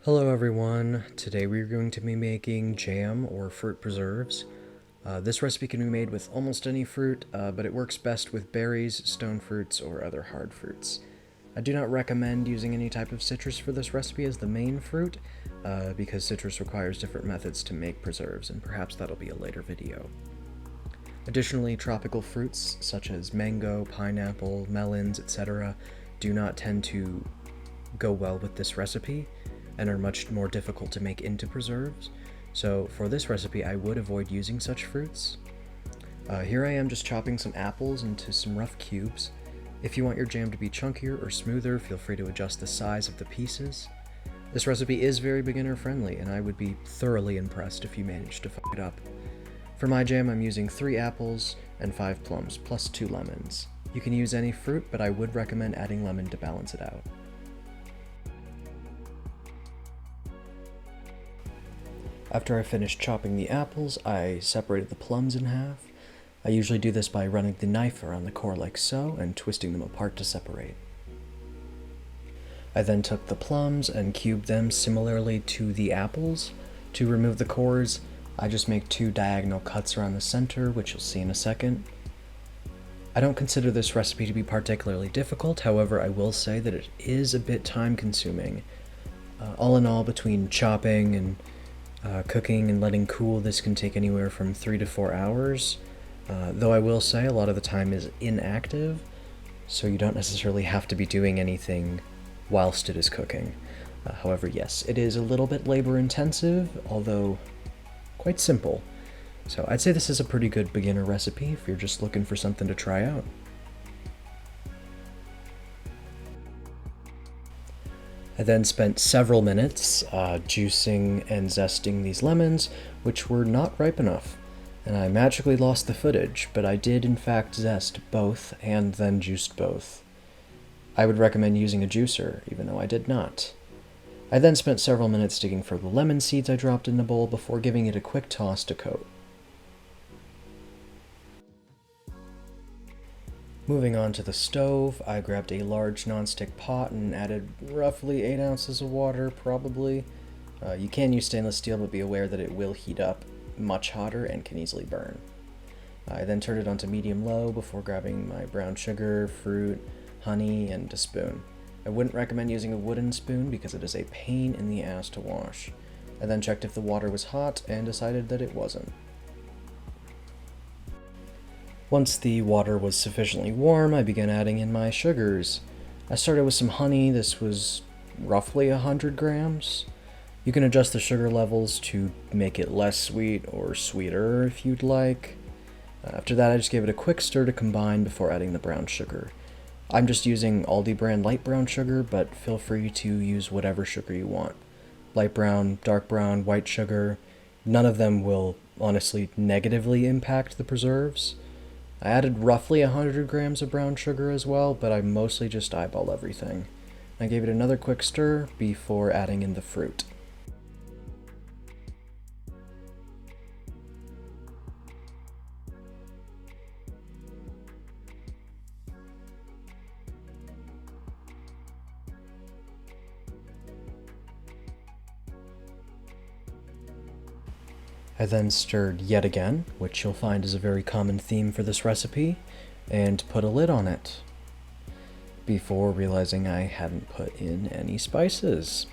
Hello everyone, today we're going to be making jam or fruit preserves. This recipe can be made with almost any fruit, but it works best with berries, stone fruits, or other hard fruits. I do not recommend using any type of citrus for this recipe as the main fruit, because citrus requires different methods to make preserves, and perhaps that'll be a later video. Additionally, tropical fruits such as mango, pineapple, melons, etc. do not tend to go well with this recipe and are much more difficult to make into preserves. So for this recipe, I would avoid using such fruits. Here I am just chopping some apples into some rough cubes. If you want your jam to be chunkier or smoother, feel free to adjust the size of the pieces. This recipe is very beginner friendly, and I would be thoroughly impressed if you managed to fuck it up. For my jam, I'm using 3 apples and 5 plums, plus 2 lemons. You can use any fruit, but I would recommend adding lemon to balance it out. After I finished chopping the apples, I separated the plums in half. I usually do this by running the knife around the core like so and twisting them apart to separate. I then took the plums and cubed them similarly to the apples. To remove the cores, I just make 2 diagonal cuts around the center, which you'll see in a second. I don't consider this recipe to be particularly difficult, however I will say that it is a bit time consuming. All in all, between chopping and cooking and letting cool, this can take anywhere from 3 to 4 hours, though I will say a lot of the time is inactive, so you don't necessarily have to be doing anything whilst it is cooking. However, yes, it is a little bit labor intensive, although quite simple. So I'd say this is a pretty good beginner recipe if you're just looking for something to try out. I then spent several minutes juicing and zesting these lemons, which were not ripe enough, and I magically lost the footage, but I did in fact zest both and then juiced both. I would recommend using a juicer, even though I did not. I then spent several minutes digging for the lemon seeds I dropped in the bowl before giving it a quick toss to coat. Moving on to the stove, I grabbed a large nonstick pot and added roughly 8 ounces of water, probably. You can use stainless steel, but be aware that it will heat up much hotter and can easily burn. I then turned it onto medium-low before grabbing my brown sugar, fruit, honey, and a spoon. I wouldn't recommend using a wooden spoon because it is a pain in the ass to wash. I then checked if the water was hot and decided that it wasn't. Once the water was sufficiently warm, I began adding in my sugars. I started with some honey. This was roughly 100 grams. You can adjust the sugar levels to make it less sweet or sweeter if you'd like. After that, I just gave it a quick stir to combine before adding the brown sugar. I'm just using Aldi brand light brown sugar, but feel free to use whatever sugar you want. Light brown, dark brown, white sugar, none of them will honestly negatively impact the preserves. I added roughly 100 grams of brown sugar as well, but I mostly just eyeball everything. I gave it another quick stir before adding in the fruit. I then stirred yet again, which you'll find is a very common theme for this recipe, and put a lid on it, before realizing I hadn't put in any spices.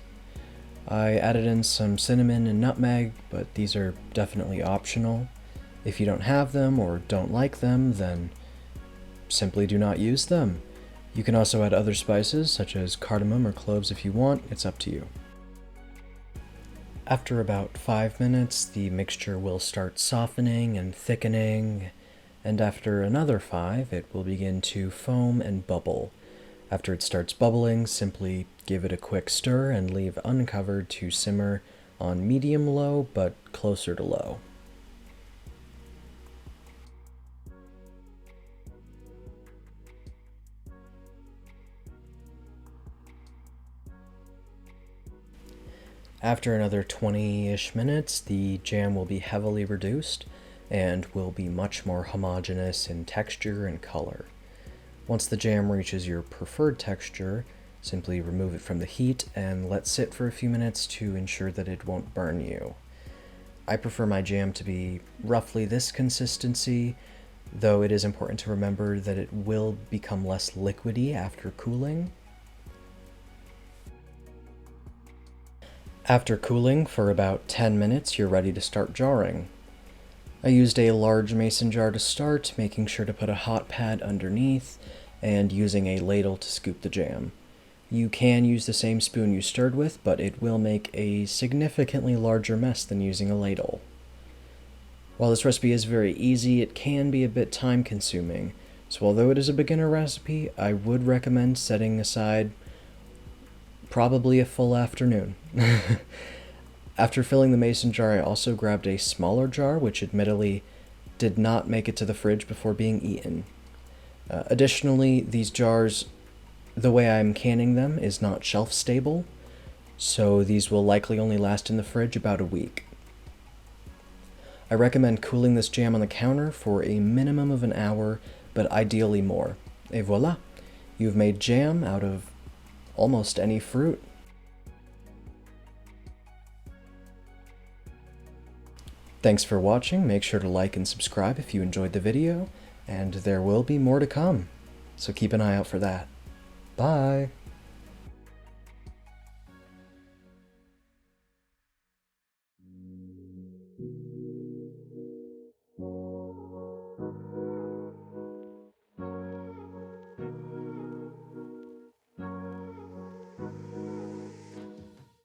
I added in some cinnamon and nutmeg, but these are definitely optional. If you don't have them or don't like them, then simply do not use them. You can also add other spices, such as cardamom or cloves if you want, it's up to you. After about 5 minutes, the mixture will start softening and thickening, and after another 5, it will begin to foam and bubble. After it starts bubbling, simply give it a quick stir and leave uncovered to simmer on medium-low, but closer to low. After another 20-ish minutes, the jam will be heavily reduced and will be much more homogeneous in texture and color. Once the jam reaches your preferred texture, Simply remove it from the heat and let sit for a few minutes to ensure that it won't burn you. I prefer my jam to be roughly this consistency, though it is important to remember that it will become less liquidy after cooling. After cooling for about 10 minutes, you're ready to start jarring. I used a large mason jar to start, making sure to put a hot pad underneath and using a ladle to scoop the jam. You can use the same spoon you stirred with, but it will make a significantly larger mess than using a ladle. While this recipe is very easy, it can be a bit time consuming, so although it is a beginner recipe, I would recommend setting aside probably a full afternoon. After filling the mason jar, I also grabbed a smaller jar, which admittedly did not make it to the fridge before being eaten. Additionally, these jars, the way I'm canning them, is not shelf stable, so these will likely only last in the fridge about a week. I recommend cooling this jam on the counter for a minimum of an hour, but ideally more. Et voila! You've made jam out of almost any fruit. Thanks for watching. Make sure to like and subscribe if you enjoyed the video, and there will be more to come, so keep an eye out for that. Bye!